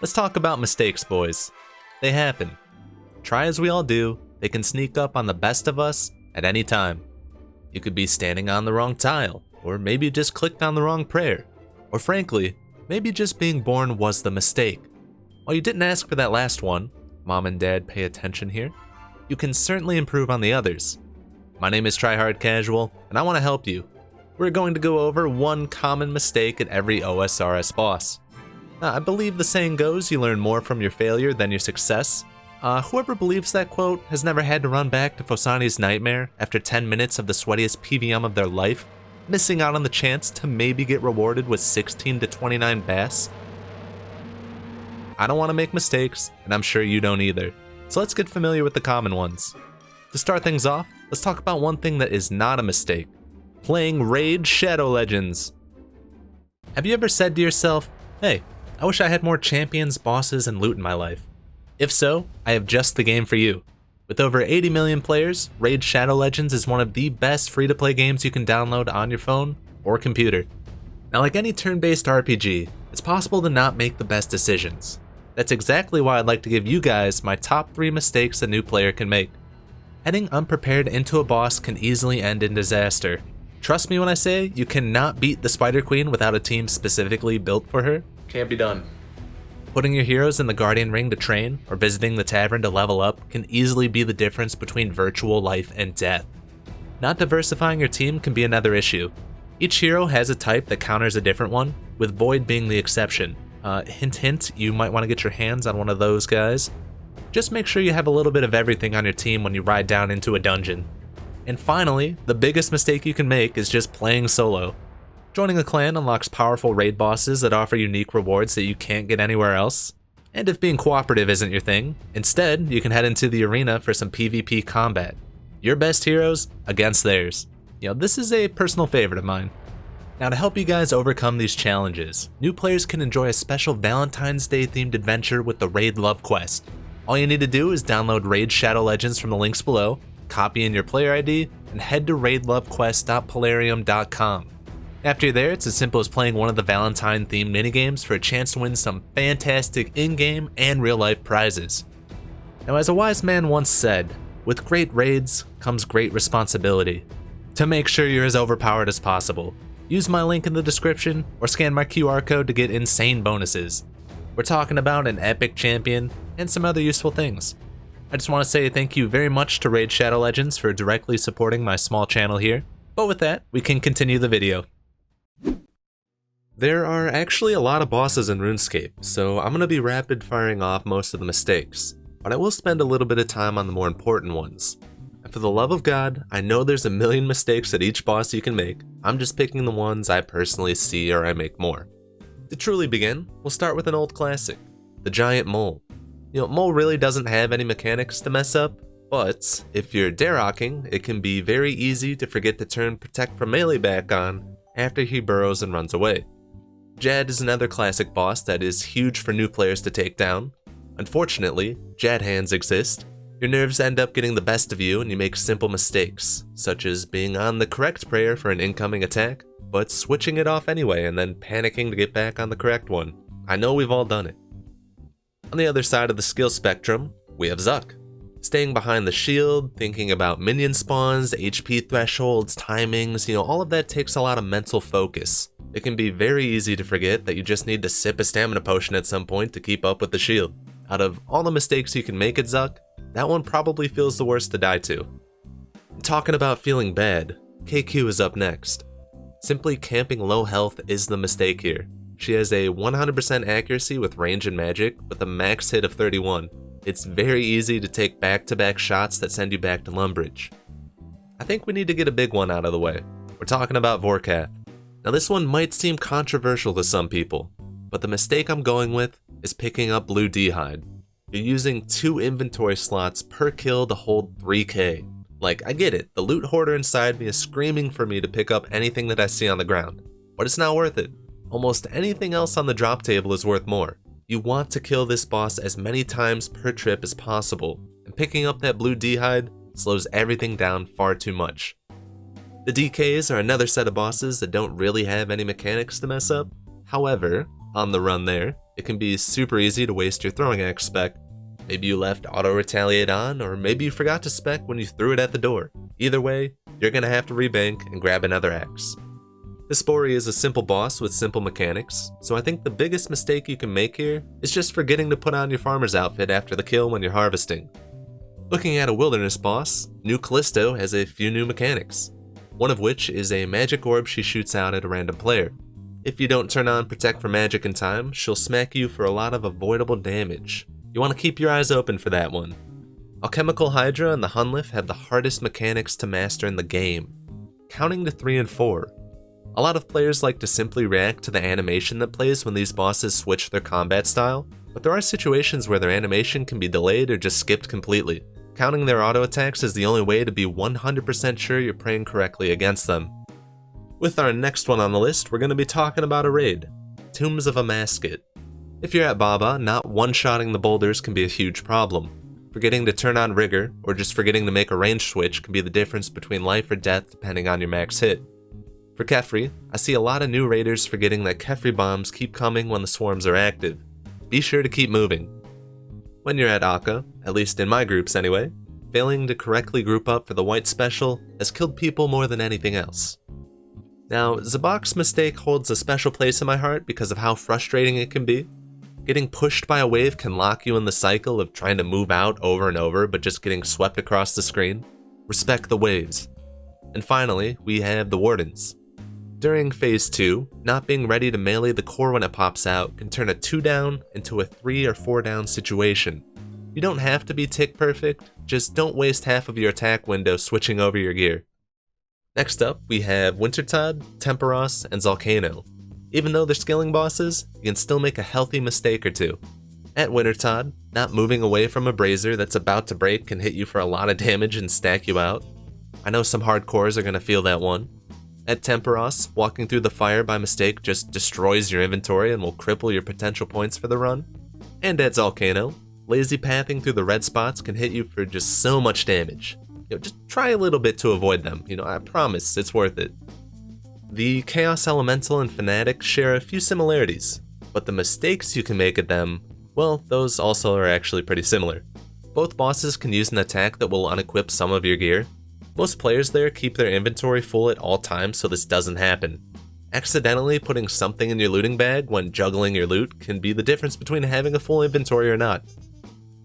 Let's talk about mistakes, boys. They happen. Try as we all do, they can sneak up on the best of us at any time. You could be standing on the wrong tile, or maybe you just clicked on the wrong prayer, or frankly, maybe just being born was the mistake. While you didn't ask for that last one, mom and dad pay attention here, you can certainly improve on the others. My name is Tryhard Casual, and I want to help you. We're going to go over one common mistake at every OSRS boss. I believe the saying goes, you learn more from your failure than your success. Whoever believes that quote has never had to run back to Fosani's nightmare after 10 minutes of the sweatiest PVM of their life, missing out on the chance to maybe get rewarded with 16 to 29 bass. I don't want to make mistakes, and I'm sure you don't either. So let's get familiar with the common ones. To start things off, let's talk about one thing that is not a mistake. Playing Raid Shadow Legends. Have you ever said to yourself, hey, I wish I had more champions, bosses, and loot in my life? If so, I have just the game for you. With over 80 million players, Raid Shadow Legends is one of the best free-to-play games you can download on your phone or computer. Now, like any turn-based RPG, it's possible to not make the best decisions. That's exactly why I'd like to give you guys my top 3 mistakes a new player can make. Heading unprepared into a boss can easily end in disaster. Trust me when I say you cannot beat the Spider Queen without a team specifically built for her. Can't be done. Putting your heroes in the Guardian Ring to train, or visiting the tavern to level up, can easily be the difference between virtual life and death. Not diversifying your team can be another issue. Each hero has a type that counters a different one, with Void being the exception. Hint hint, you might want to get your hands on one of those guys. Just make sure you have a little bit of everything on your team when you ride down into a dungeon. And finally, the biggest mistake you can make is just playing solo. Joining a clan unlocks powerful raid bosses that offer unique rewards that you can't get anywhere else. And if being cooperative isn't your thing, instead you can head into the arena for some PvP combat. Your best heroes against theirs. This is a personal favorite of mine. Now, to help you guys overcome these challenges, new players can enjoy a special Valentine's Day themed adventure with the Raid Love Quest. All you need to do is download Raid Shadow Legends from the links below, copy in your player ID, and head to raidlovequest.polarium.com. After you're there, it's as simple as playing one of the Valentine-themed minigames for a chance to win some fantastic in-game and real-life prizes. Now, as a wise man once said, with great raids comes great responsibility. To make sure you're as overpowered as possible, use my link in the description or scan my QR code to get insane bonuses. We're talking about an epic champion and some other useful things. I just want to say thank you very much to Raid Shadow Legends for directly supporting my small channel here. But with that, we can continue the video. There are actually a lot of bosses in RuneScape, so I'm going to be rapid firing off most of the mistakes, but I will spend a little bit of time on the more important ones. And for the love of God, I know there's a million mistakes at each boss you can make. I'm just picking the ones I personally see or I make more. To truly begin, we'll start with an old classic, the giant mole. Mole really doesn't have any mechanics to mess up, but if you're Darocking, it can be very easy to forget to turn Protect from Melee back on after he burrows and runs away. Jad is another classic boss that is huge for new players to take down. Unfortunately, Jad hands exist. Your nerves end up getting the best of you and you make simple mistakes, such as being on the correct prayer for an incoming attack, but switching it off anyway and then panicking to get back on the correct one. I know we've all done it. On the other side of the skill spectrum, we have Zuck. Staying behind the shield, thinking about minion spawns, HP thresholds, timings, all of that takes a lot of mental focus. It can be very easy to forget that you just need to sip a stamina potion at some point to keep up with the shield. Out of all the mistakes you can make at Zuck, that one probably feels the worst to die to. Talking about feeling bad, KQ is up next. Simply camping low health is the mistake here. She has a 100% accuracy with range and magic, with a max hit of 31. It's very easy to take back-to-back shots that send you back to Lumbridge. I think we need to get a big one out of the way. We're talking about Vorkath. Now this one might seem controversial to some people, but the mistake I'm going with is picking up Blue D'hide. You're using 2 inventory slots per kill to hold 3k. Like, I get it, the loot hoarder inside me is screaming for me to pick up anything that I see on the ground, but it's not worth it. Almost anything else on the drop table is worth more. You want to kill this boss as many times per trip as possible, and picking up that Blue D'hide slows everything down far too much. The DKs are another set of bosses that don't really have any mechanics to mess up. However, on the run there. It can be super easy to waste your throwing axe spec. Maybe you left auto retaliate on, or maybe you forgot to spec when you threw it at the door. Either way, you're gonna have to rebank and grab another axe. Hespori is a simple boss with simple mechanics, so I think the biggest mistake you can make here is just forgetting to put on your farmer's outfit after the kill when you're harvesting. Looking at a wilderness boss, New Callisto has a few new mechanics, one of which is a magic orb she shoots out at a random player. If you don't turn on Protect from Magic in time, she'll smack you for a lot of avoidable damage. You want to keep your eyes open for that one. Alchemical Hydra and the Hunlif have the hardest mechanics to master in the game, counting to 3 and 4. A lot of players like to simply react to the animation that plays when these bosses switch their combat style, but there are situations where their animation can be delayed or just skipped completely. Counting their auto attacks is the only way to be 100% sure you're praying correctly against them. With our next one on the list, we're going to be talking about a raid, Tombs of a Masket. If you're at Baba, not one-shotting the boulders can be a huge problem. Forgetting to turn on Rigor, or just forgetting to make a range switch can be the difference between life or death depending on your max hit. For Kefri, I see a lot of new raiders forgetting that Kefri bombs keep coming when the swarms are active. Be sure to keep moving. When you're at Akka, at least in my groups anyway, failing to correctly group up for the white special has killed people more than anything else. Now, Zabak's mistake holds a special place in my heart because of how frustrating it can be. Getting pushed by a wave can lock you in the cycle of trying to move out over and over but just getting swept across the screen. Respect the waves. And finally, we have the Wardens. During Phase 2, not being ready to melee the core when it pops out can turn a 2 down into a 3 or 4 down situation. You don't have to be tick perfect, just don't waste half of your attack window switching over your gear. Next up, we have Wintertod, Temperos, and Zalcano. Even though they're skilling bosses, you can still make a healthy mistake or two. At Wintertod, not moving away from a brazier that's about to break can hit you for a lot of damage and stack you out. I know some hardcores are going to feel that one. At Temperos, walking through the fire by mistake just destroys your inventory and will cripple your potential points for the run. And at Zalcano, lazy pathing through the red spots can hit you for just so much damage. Just try a little bit to avoid them, I promise it's worth it. The Chaos Elemental and Fanatic share a few similarities, but the mistakes you can make at them, well, those also are actually pretty similar. Both bosses can use an attack that will unequip some of your gear. Most players there keep their inventory full at all times so this doesn't happen. Accidentally putting something in your looting bag when juggling your loot can be the difference between having a full inventory or not.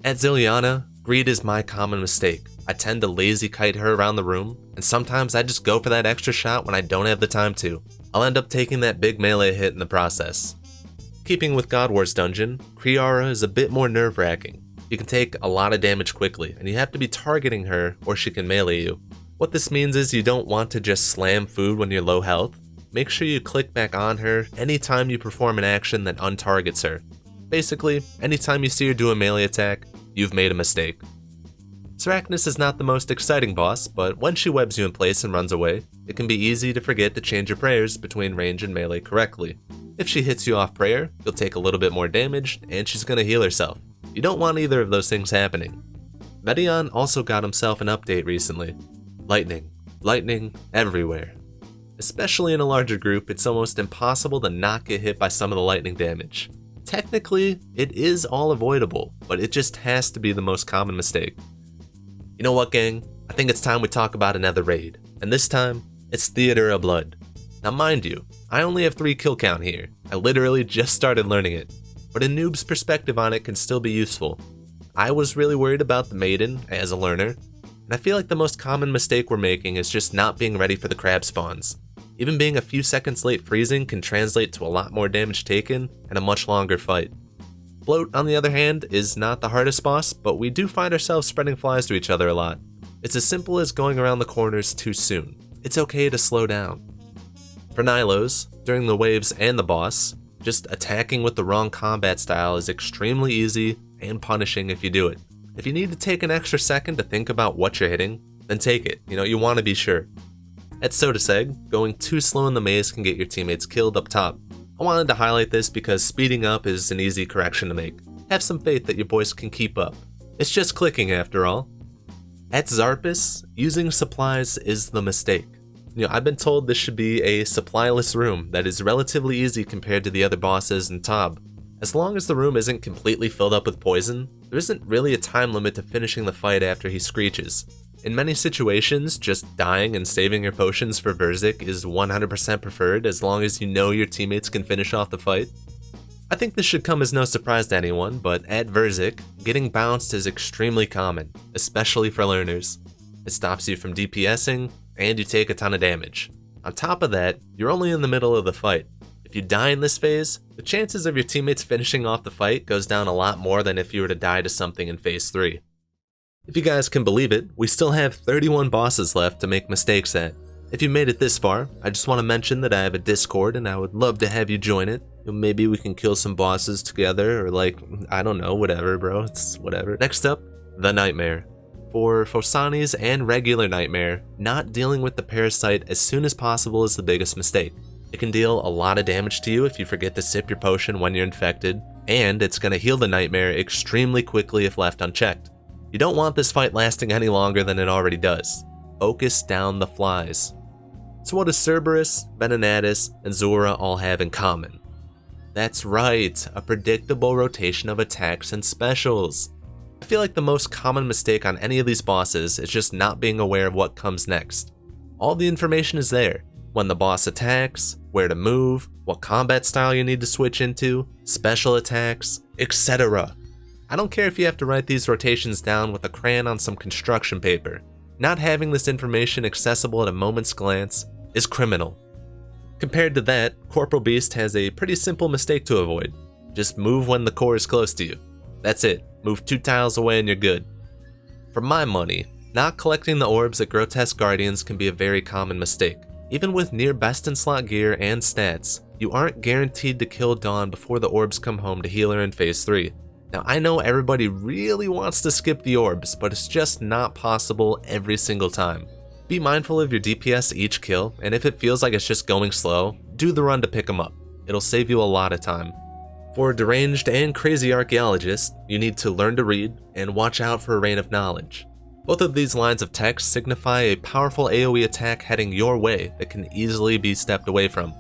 At Ziliana, greed is my common mistake. I tend to lazy kite her around the room, and sometimes I just go for that extra shot when I don't have the time to. I'll end up taking that big melee hit in the process. Keeping with God Wars Dungeon, Kriara is a bit more nerve-wracking. You can take a lot of damage quickly, and you have to be targeting her or she can melee you. What this means is you don't want to just slam food when you're low health. Make sure you click back on her anytime you perform an action that untargets her. Basically, anytime you see her do a melee attack, you've made a mistake. Sarachnis is not the most exciting boss, but when she webs you in place and runs away, it can be easy to forget to change your prayers between range and melee correctly. If she hits you off prayer, you'll take a little bit more damage, and she's going to heal herself. You don't want either of those things happening. Medion also got himself an update recently. Lightning everywhere. Especially in a larger group, it's almost impossible to not get hit by some of the lightning damage. Technically, it is all avoidable, but it just has to be the most common mistake. You know what, gang? I think it's time we talk about another raid, and this time, it's Theater of Blood. Now mind you, I only have 3 kill count here. I literally just started learning it, but a noob's perspective on it can still be useful. I was really worried about the Maiden as a learner, and I feel like the most common mistake we're making is just not being ready for the crab spawns. Even being a few seconds late freezing can translate to a lot more damage taken and a much longer fight. Bloat, on the other hand, is not the hardest boss, but we do find ourselves spreading flies to each other a lot. It's as simple as going around the corners too soon. It's okay to slow down. For Nilos, during the waves and the boss, just attacking with the wrong combat style is extremely easy and punishing if you do it. If you need to take an extra second to think about what you're hitting, then take it. You want to be sure. At Sodaseg, going too slow in the maze can get your teammates killed up top. I wanted to highlight this because speeding up is an easy correction to make. Have some faith that your boys can keep up. It's just clicking after all. At Zarpus, using supplies is the mistake. I've been told this should be a supplyless room that is relatively easy compared to the other bosses in Tob. As long as the room isn't completely filled up with poison, there isn't really a time limit to finishing the fight after he screeches. In many situations, just dying and saving your potions for Verzik is 100% preferred as long as you know your teammates can finish off the fight. I think this should come as no surprise to anyone, but at Verzik, getting bounced is extremely common, especially for learners. It stops you from DPSing, and you take a ton of damage. On top of that, you're only in the middle of the fight. If you die in this phase, the chances of your teammates finishing off the fight goes down a lot more than if you were to die to something in phase 3. If you guys can believe it, we still have 31 bosses left to make mistakes at. If you made it this far, I just want to mention that I have a Discord and I would love to have you join it. Maybe we can kill some bosses together, or I don't know, whatever bro, it's whatever. Next up, the Nightmare. For Phosani's and regular Nightmare, not dealing with the parasite as soon as possible is the biggest mistake. It can deal a lot of damage to you if you forget to sip your potion when you're infected, and it's going to heal the Nightmare extremely quickly if left unchecked. You don't want this fight lasting any longer than it already does. Focus down the flies. So what does Cerberus, Venenatis, and Zora all have in common? That's right, a predictable rotation of attacks and specials. I feel like the most common mistake on any of these bosses is just not being aware of what comes next. All the information is there. When the boss attacks, where to move, what combat style you need to switch into, special attacks, etc. I don't care if you have to write these rotations down with a crayon on some construction paper. Not having this information accessible at a moment's glance is criminal. Compared to that, Corporal Beast has a pretty simple mistake to avoid. Just move when the core is close to you. That's it. Move 2 tiles away and you're good. For my money, not collecting the orbs at Grotesque Guardians can be a very common mistake. Even with near best in slot gear and stats, you aren't guaranteed to kill Dawn before the orbs come home to heal her in phase 3. Now I know everybody really wants to skip the orbs, but it's just not possible every single time. Be mindful of your DPS each kill, and if it feels like it's just going slow, do the run to pick them up. It'll save you a lot of time. For deranged and crazy archaeologists, you need to learn to read and watch out for a rain of knowledge. Both of these lines of text signify a powerful AoE attack heading your way that can easily be stepped away from.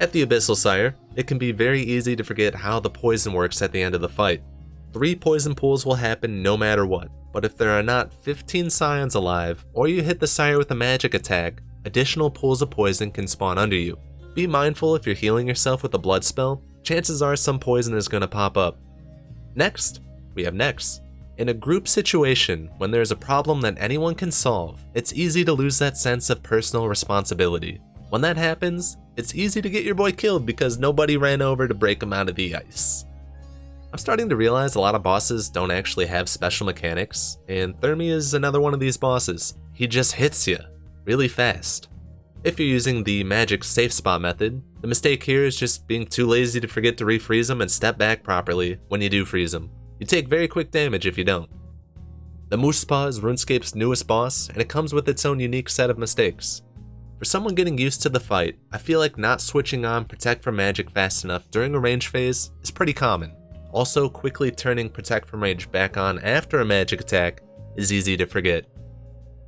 At the Abyssal Sire, it can be very easy to forget how the poison works at the end of the fight. 3 poison pools will happen no matter what, but if there are not 15 scions alive, or you hit the Sire with a magic attack, additional pools of poison can spawn under you. Be mindful if you're healing yourself with a blood spell, chances are some poison is going to pop up. Next, we have Nex. In a group situation, when there's a problem that anyone can solve, it's easy to lose that sense of personal responsibility. When that happens, it's easy to get your boy killed because nobody ran over to break him out of the ice. I'm starting to realize a lot of bosses don't actually have special mechanics, and Thermi is another one of these bosses. He just hits you really fast. If you're using the magic safe spot method, the mistake here is just being too lazy to forget to refreeze him and step back properly when you do freeze him. You take very quick damage if you don't. The Muspah is RuneScape's newest boss, and it comes with its own unique set of mistakes. For someone getting used to the fight, I feel like not switching on Protect from Magic fast enough during a range phase is pretty common. Also, quickly turning Protect from Rage back on after a magic attack is easy to forget.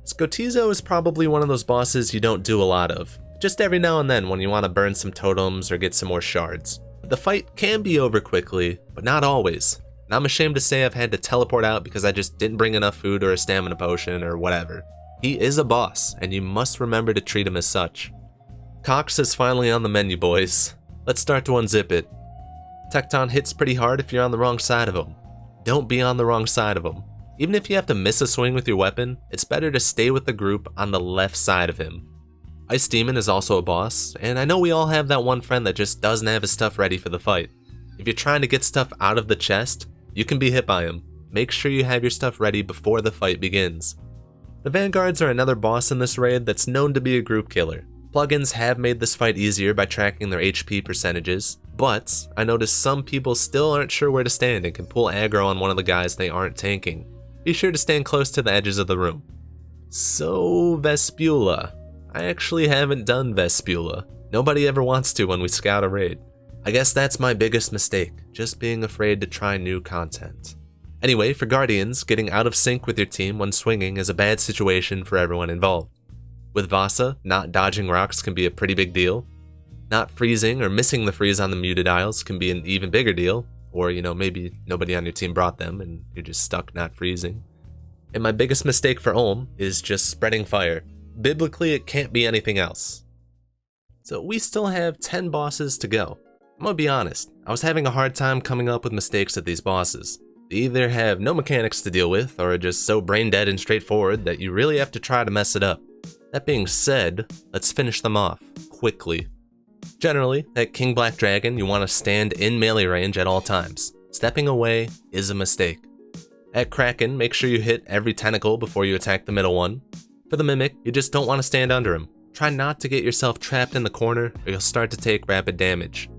Skotizo is probably one of those bosses you don't do a lot of, just every now and then when you want to burn some totems or get some more shards. The fight can be over quickly, but not always. And I'm ashamed to say I've had to teleport out because I just didn't bring enough food or a stamina potion or whatever. He is a boss, and you must remember to treat him as such. Cox is finally on the menu, boys. Let's start to unzip it. Tecton hits pretty hard if you're on the wrong side of him. Don't be on the wrong side of him. Even if you have to miss a swing with your weapon, it's better to stay with the group on the left side of him. Ice Demon is also a boss, and I know we all have that one friend that just doesn't have his stuff ready for the fight. If you're trying to get stuff out of the chest, you can be hit by him. Make sure you have your stuff ready before the fight begins. The Vanguards are another boss in this raid that's known to be a group killer. Plugins have made this fight easier by tracking their HP percentages, but I noticed some people still aren't sure where to stand and can pull aggro on one of the guys they aren't tanking. Be sure to stand close to the edges of the room. So, Vespula. I actually haven't done Vespula. Nobody ever wants to when we scout a raid. I guess that's my biggest mistake, just being afraid to try new content. Anyway, for Guardians, getting out of sync with your team when swinging is a bad situation for everyone involved. With Vasa, not dodging rocks can be a pretty big deal. Not freezing or missing the freeze on the muted isles can be an even bigger deal, or maybe nobody on your team brought them and you're just stuck not freezing. And my biggest mistake for Ulm is just spreading fire. Biblically, it can't be anything else. So we still have 10 bosses to go. I'm gonna be honest, I was having a hard time coming up with mistakes at these bosses. They either have no mechanics to deal with, or are just so brain dead and straightforward that you really have to try to mess it up. That being said, let's finish them off, quickly. Generally, at King Black Dragon, you want to stand in melee range at all times. Stepping away is a mistake. At Kraken, make sure you hit every tentacle before you attack the middle one. For the Mimic, you just don't want to stand under him. Try not to get yourself trapped in the corner, or you'll start to take rapid damage.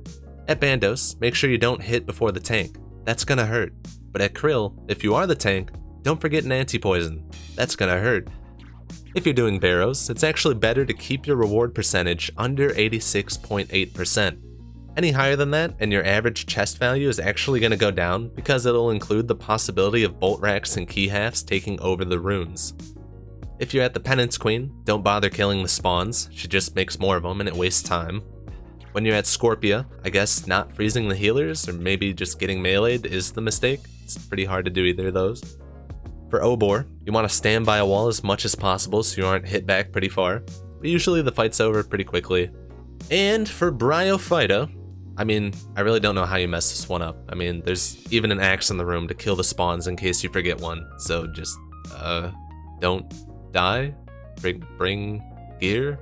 At Bandos, make sure you don't hit before the tank. That's gonna hurt. But at Krill, if you are the tank, don't forget an anti-poison. That's gonna hurt. If you're doing Barrows, it's actually better to keep your reward percentage under 86.8%. Any higher than that, and your average chest value is actually going to go down because it'll include the possibility of bolt racks and key halves taking over the runes. If you're at the Penance Queen, don't bother killing the spawns, she just makes more of them and it wastes time. When you're at Scorpia, I guess not freezing the healers or maybe just getting meleeed is the mistake. It's pretty hard to do either of those. For Obor, you want to stand by a wall as much as possible so you aren't hit back pretty far, but usually the fight's over pretty quickly. And for Bryophyta, I really don't know how you mess this one up. There's even an axe in the room to kill the spawns in case you forget one, so just, don't die? Bring gear?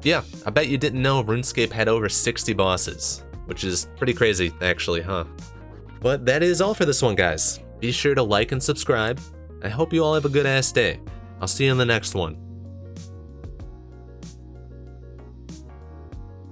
Yeah, I bet you didn't know RuneScape had over 60 bosses, which is pretty crazy, actually, huh? But that is all for this one, guys. Be sure to like and subscribe. I hope you all have a good ass day. I'll see you in the next one.